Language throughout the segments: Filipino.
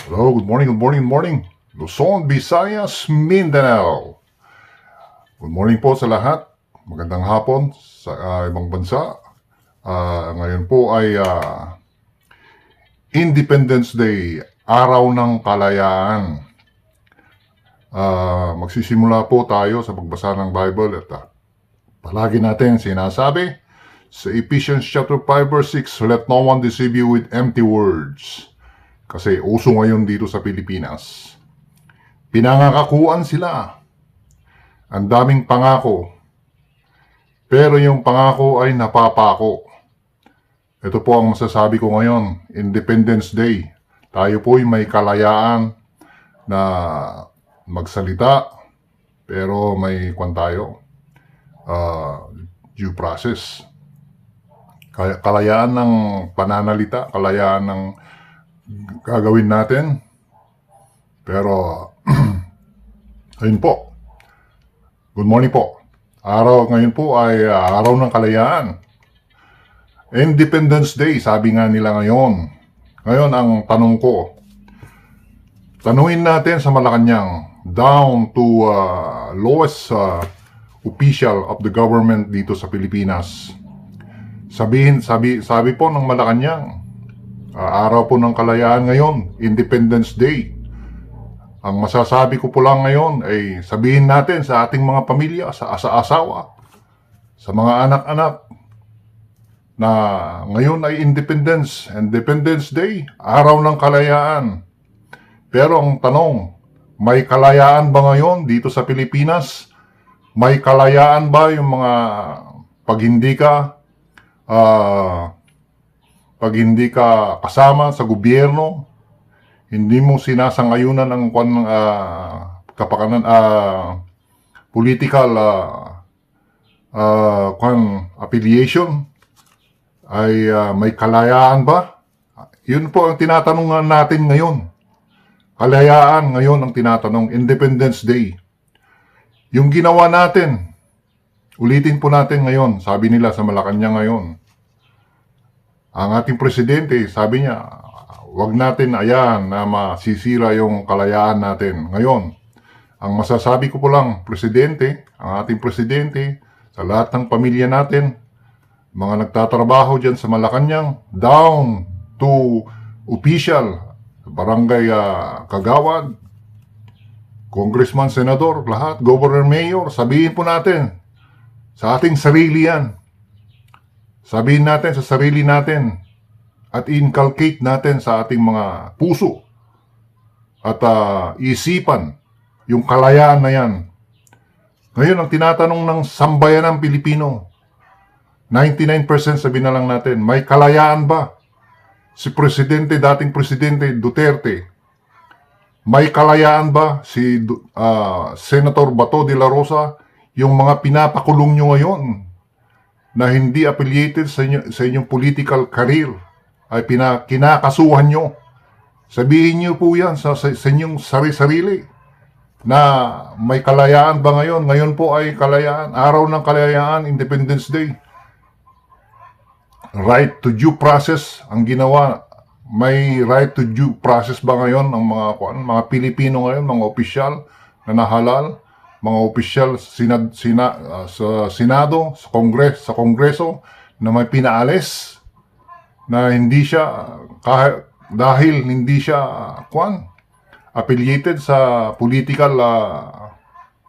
Hello, good morning, good morning, good morning. Luzon, Visayas, Mindanao. Good morning po sa lahat. Magandang hapon sa ibang bansa. Ngayon po ay Independence Day, Araw ng Kalayaan. Magsisimula po tayo sa pagbasa ng Bible at palagi natin sinasabi sa Ephesians chapter 5 verse 6, let no one deceive you with empty words. Kasi uso ngayon dito sa Pilipinas. Pinangakakuan sila. Ang daming pangako. Pero yung pangako ay napapako. Ito po ang masasabi ko ngayon, Independence Day. Tayo po ay may kalayaan na magsalita, pero may due process. Kalayaan ng pananalita, kalayaan ng gagawin natin. Pero, ayun po. Good morning po. Ngayon po ay araw ng kalayaan. Independence Day, sabi nga nila ngayon. Ngayon, ang tanong ko, tanungin natin sa Malacanang, down to lowest official of the government dito sa Pilipinas. Sabi po ng Malacanang, araw po ng kalayaan ngayon, Independence Day. Ang masasabi ko po lang ngayon ay sabihin natin sa ating mga pamilya, sa asawa, sa mga anak-anak, na ngayon ay Independence Day, araw ng kalayaan. Pero ang tanong, may kalayaan ba ngayon dito sa Pilipinas? May kalayaan ba yung mga pag hindi ka kasama sa gobyerno, hindi mo sinasangayunan ang kapakanan political affiliation, ay may kalayaan ba? Yun po ang tinatanong natin ngayon. Kalayaan ngayon ang tinatanong, Independence Day. Yung ginawa natin, ulitin po natin ngayon, sabi nila sa Malacanang ngayon, ang ating presidente, sabi niya, wag natin ayan na masisira yung kalayaan natin. Ngayon, ang masasabi ko po lang, presidente, ang ating presidente, sa lahat ng pamilya natin, mga nagtatrabaho dyan sa Malacanang, down to official, barangay kagawad, congressman, senador, lahat, governor, mayor, sabihin po natin, sa ating sarili yan. Sabihin natin sa sarili natin at inculcate natin sa ating mga puso at isipan yung kalayaan na yan. Ngayon, ang tinatanong ng sambayanang Pilipino, 99% sabihin na lang natin, may kalayaan ba? Si dating Presidente Duterte, may kalayaan ba si Senator Bato de la Rosa, yung mga pinapakulong nyo ngayon na hindi affiliated sa inyong political career ay kinakasuhan nyo. Sabihin nyo po yan sa inyong sarili na may kalayaan ba ngayon? Ngayon po ay kalayaan, araw ng kalayaan, Independence Day. Right to due process ang ginawa. May right to due process ba ngayon ang mga Pilipino ngayon, mga opisyal na nahalal, mga opisyal sa Senado, sa Kongreso na may pinaalis na hindi siya dahil hindi siya affiliated sa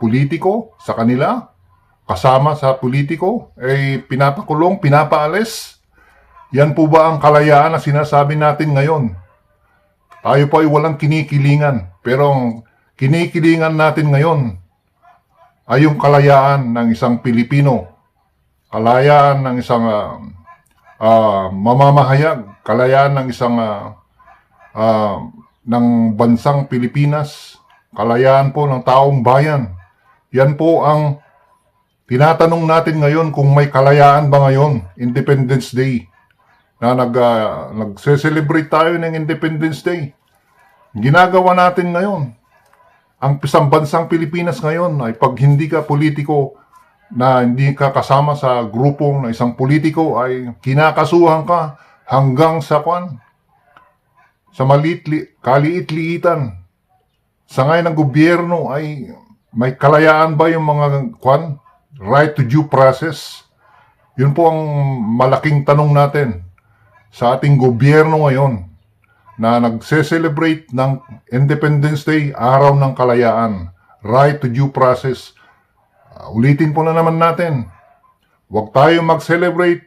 politiko sa kanila, kasama sa politiko, ay pinapakulong, pinapaalis. Yan po ba ang kalayaan na sinasabi natin ngayon? Tayo po ay walang kinikilingan, pero ang kinikilingan natin ngayon ay yung kalayaan ng isang Pilipino, kalayaan ng isang mamamahayag, kalayaan ng isang ng bansang Pilipinas, kalayaan po ng taong bayan. Yan po ang tinatanong natin ngayon, kung may kalayaan ba ngayon, Independence Day, na nagse-celebrate tayo ng Independence Day. Ginagawa natin ngayon. Ang isang bansang Pilipinas ngayon ay pag hindi ka politiko, na hindi ka kasama sa grupong na isang politiko, ay kinakasuhan ka hanggang sa sa kaliit-liitan. Sa ngayon ng gobyerno ay may kalayaan ba yung mga right to due process? Yun po ang malaking tanong natin sa ating gobyerno ngayon na nagse-celebrate ng Independence Day, araw ng kalayaan, right to due process. Ulitin po na naman natin, huwag tayo mag-celebrate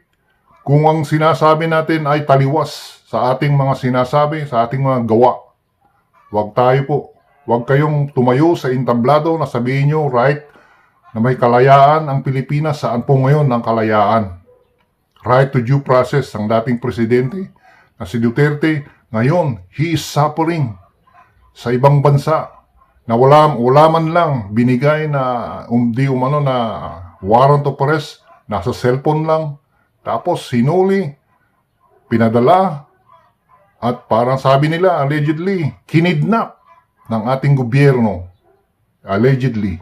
kung ang sinasabi natin ay taliwas sa ating mga sinasabi, sa ating mga gawa. Huwag tayo po. Huwag kayong tumayo sa entablado na sabihin nyo, right, na may kalayaan ang Pilipinas. Saan po ngayon ang kalayaan? Right to due process ang dating presidente na si Duterte. Ngayon, he is suffering sa ibang bansa na wala man lang binigay na na warrant of arrest, nasa cellphone lang. Tapos sinuli, pinadala, at parang sabi nila, allegedly, kinidnap ng ating gobyerno. Allegedly,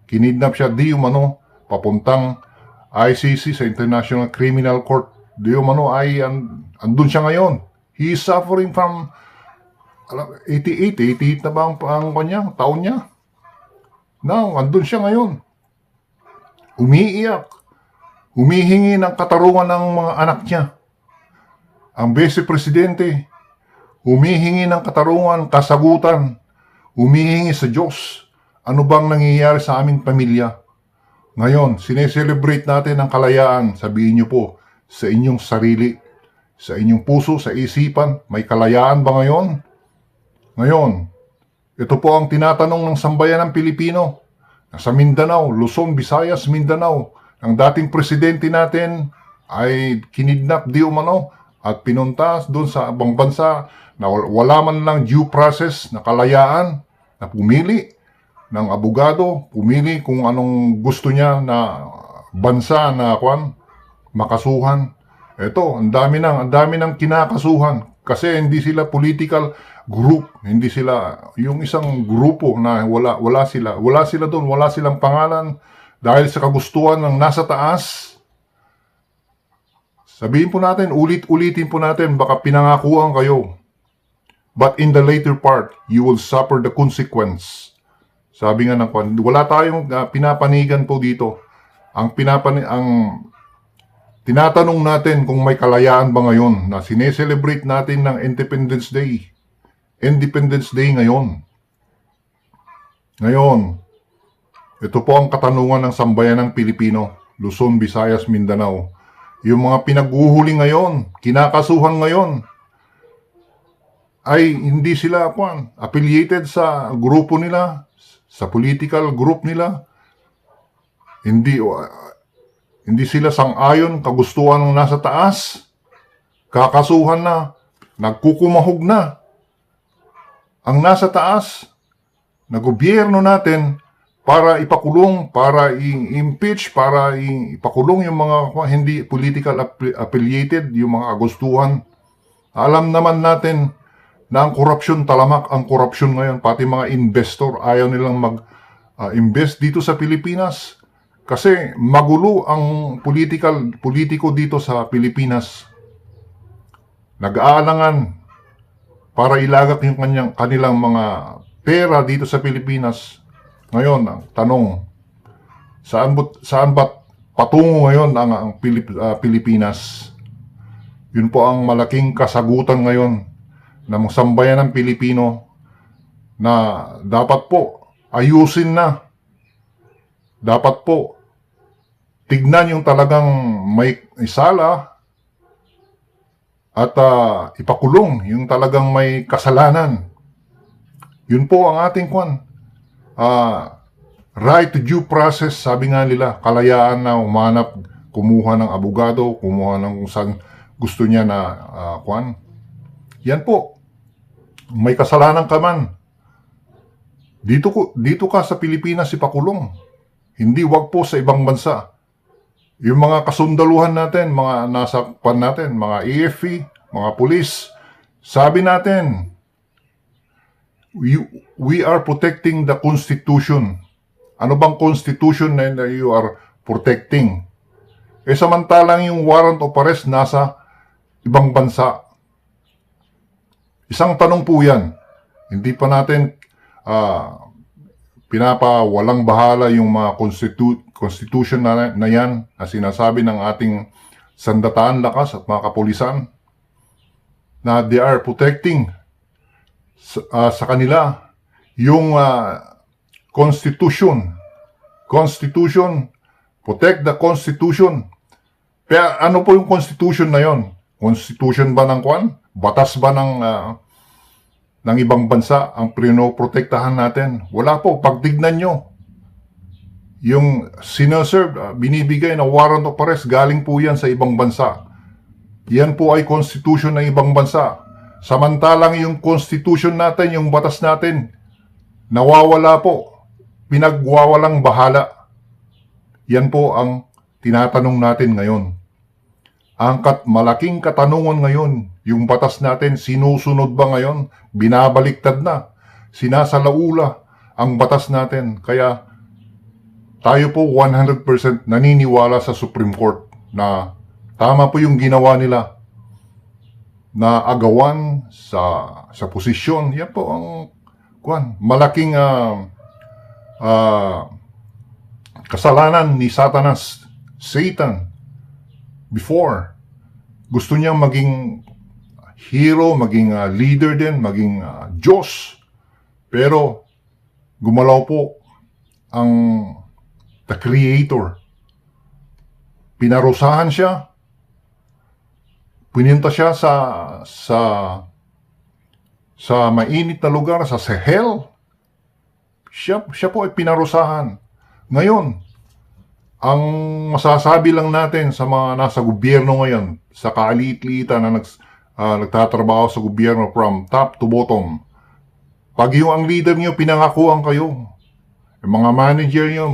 kinidnap siya papuntang ICC sa International Criminal Court. Ay andun siya ngayon. He is suffering from 88 na ba ang kanyang taon niya? Now, andun siya ngayon. Umiiyak. Humihingi ng katarungan ng mga anak niya. Ang Vice Presidente, humihingi ng katarungan, kasagutan. Humihingi sa Diyos. Ano bang nangyayari sa aming pamilya? Ngayon, sineselebrate natin ang kalayaan. Sabihin niyo po, sa inyong sarili, sa inyong puso, sa isipan, may kalayaan ba ngayon? Ngayon, ito po ang tinatanong ng sambayan ng Pilipino. Sa Mindanao, Luzon, Visayas, Mindanao, ang dating presidente natin ay kinidnap at pinunta doon sa ibang bansa na wala man lang due process na kalayaan na pumili ng abogado, pumili kung anong gusto niya na bansa na makasuhan. Ito, ang dami ng kinakasuhan kasi hindi sila political group, hindi sila yung isang grupo na wala sila doon, wala silang pangalan dahil sa kagustuhan ng nasa taas. Sabihin po natin, ulit-ulitin po natin, baka pinangakuan kayo. But in the later part, you will suffer the consequence. Sabi nga ng wala tayong pinapanigan po dito. Ang tinatanong natin kung may kalayaan ba ngayon na sineselebrate natin ng Independence Day. Independence Day ngayon. Ngayon, ito po ang katanungan ng sambayan ng Pilipino, Luzon, Visayas, Mindanao. Yung mga pinaghuhuli ngayon, kinakasuhan ngayon, ay hindi sila affiliated sa grupo nila, sa political group nila. Hindi sila sang-ayon, kagustuhan ng nasa taas. Kakasuhan na, nagkukumahog na. Ang nasa taas, na gobyerno natin, para ipakulong, para i-impeach, para ipakulong yung mga hindi political affiliated, yung mga agustuhan. Alam naman natin na ang korupsyon, talamak ang korupsyon ngayon. Pati mga investor, ayaw nilang mag-invest dito sa Pilipinas. Kasi magulo ang politiko dito sa Pilipinas. Nag-aalangan para ilagak yung kanilang mga pera dito sa Pilipinas. Ngayon, ang tanong, saan ba patungo ngayon ang Pilipinas? Yun po ang malaking kasagutan ngayon ng sambayan ng Pilipino na dapat po ayusin na. Dapat po tignan yung talagang may isala at ipakulong yung talagang may kasalanan. Yun po ang ating right to due process. Sabi nga nila, kalayaan na umanap, kumuha ng abogado, kumuha ng kung saan gusto niya na Yan po, may kasalanan ka man. Dito ka sa Pilipinas ipakulong. Hindi, wag po sa ibang bansa. Yung mga kasundaluhan natin, mga nasa natin, mga AFP, mga pulis, sabi natin, we are protecting the Constitution. Ano bang Constitution na you are protecting? Samantalang yung warrant of arrest nasa ibang bansa. Isang tanong po yan. Hindi pa natin pinapawalang bahala yung mga constitution na yan na sinasabi ng ating sandataan lakas at mga kapulisan na they are protecting sa kanila yung Constitution, protect the Constitution. Kaya ano po yung Constitution na yon? Constitution ba ng kwan? Batas ba ng ibang bansa ang pinoprotektahan natin? Wala po. Pagtignan nyo, yung sinaserve, binibigay na warrant of arrest, galing po yan sa ibang bansa. Yan po ay Constitution ng ibang bansa. Samantalang yung Constitution natin, yung batas natin, nawawala po. Pinagwawalang bahala. Yan po ang tinatanong natin ngayon. Ang malaking katanungan ngayon, yung batas natin, sinusunod ba ngayon? Binabaliktad na. Sinasalaula ang batas natin. Kaya tayo po 100% naniniwala sa Supreme Court na tama po yung ginawa nila na agawan sa posisyon. Yan po ang malaking kasalanan ni Satan before. Gusto niya maging hero, maging leader din, maging Diyos. Pero gumalaw po ang the Creator. Pinarusahan siya. Pininta siya sa mainit na lugar, sa hell. Siya po ay pinarusahan. Ngayon, ang masasabi lang natin sa mga nasa gobyerno ngayon, sa kaaliit-liitan na nagtatrabaho sa gobyerno from top to bottom, pag yung ang leader nyo, pinangakuan kayo. Yung mga manager nyo,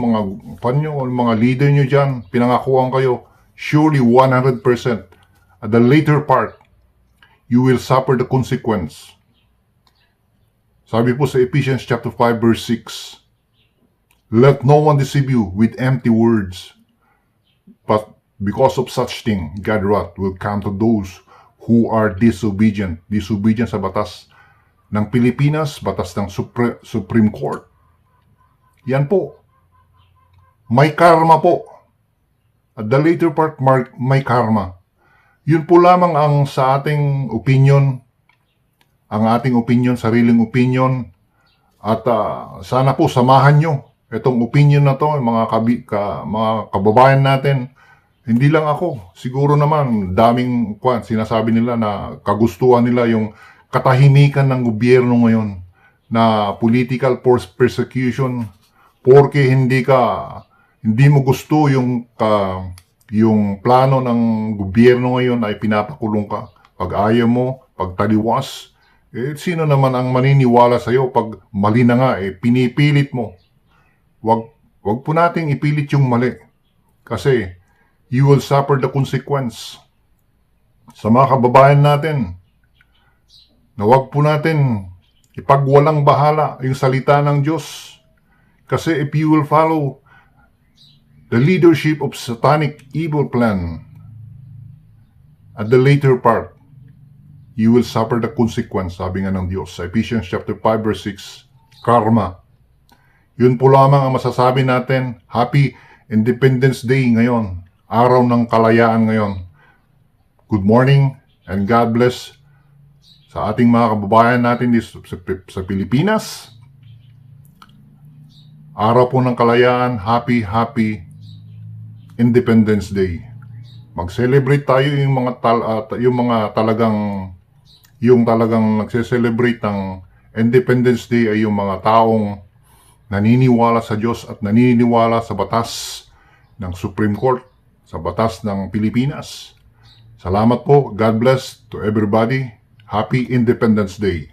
mga leader nyo dyan, pinangakuan kayo, surely 100%. At the later part, you will suffer the consequence. Sabi po sa Ephesians chapter 5 verse 6, let no one deceive you with empty words, but because of such thing, God's wrath will come to those who are disobedient. Disobedient sa batas ng Pilipinas, batas ng Supreme Court. Yan po. May karma po. At the later part, may karma. Yun po lamang ang sa ating opinion, ang ating opinion, sariling opinion, at sana po samahan nyo itong opinion na to, mga kababayan natin. Hindi lang ako, siguro naman daming sinasabi nila na kagustuhan nila yung katahimikan ng gobyerno ngayon na political persecution porque hindi mo gusto yung plano ng gobyerno ngayon ay pinapakulong ka. Pag ayaw mo, pag taliwas, sino naman ang maniniwala sa'yo pag mali na nga, pinipilit mo. Wag po nating ipilit yung mali. Kasi you will suffer the consequence. Sa mga kababayan natin, na wag po natin ipagwalang bahala yung salita ng Diyos. Kasi if you will follow the leadership of satanic evil plan, at the later part, you will suffer the consequence, sabi nga ng Diyos sa Ephesians chapter 5 verse 6, karma. Yun po lamang ang masasabi natin. Happy Independence Day ngayon. Araw ng kalayaan ngayon. Good morning and God bless sa ating mga kababayan natin sa Pilipinas. Araw po ng kalayaan. Happy Independence Day. Mag-celebrate tayo yung talagang nagse-celebrate ng Independence Day ay yung mga taong naniniwala sa Diyos at naniniwala sa batas ng Supreme Court, sa batas ng Pilipinas. Salamat po. God bless to everybody. Happy Independence Day.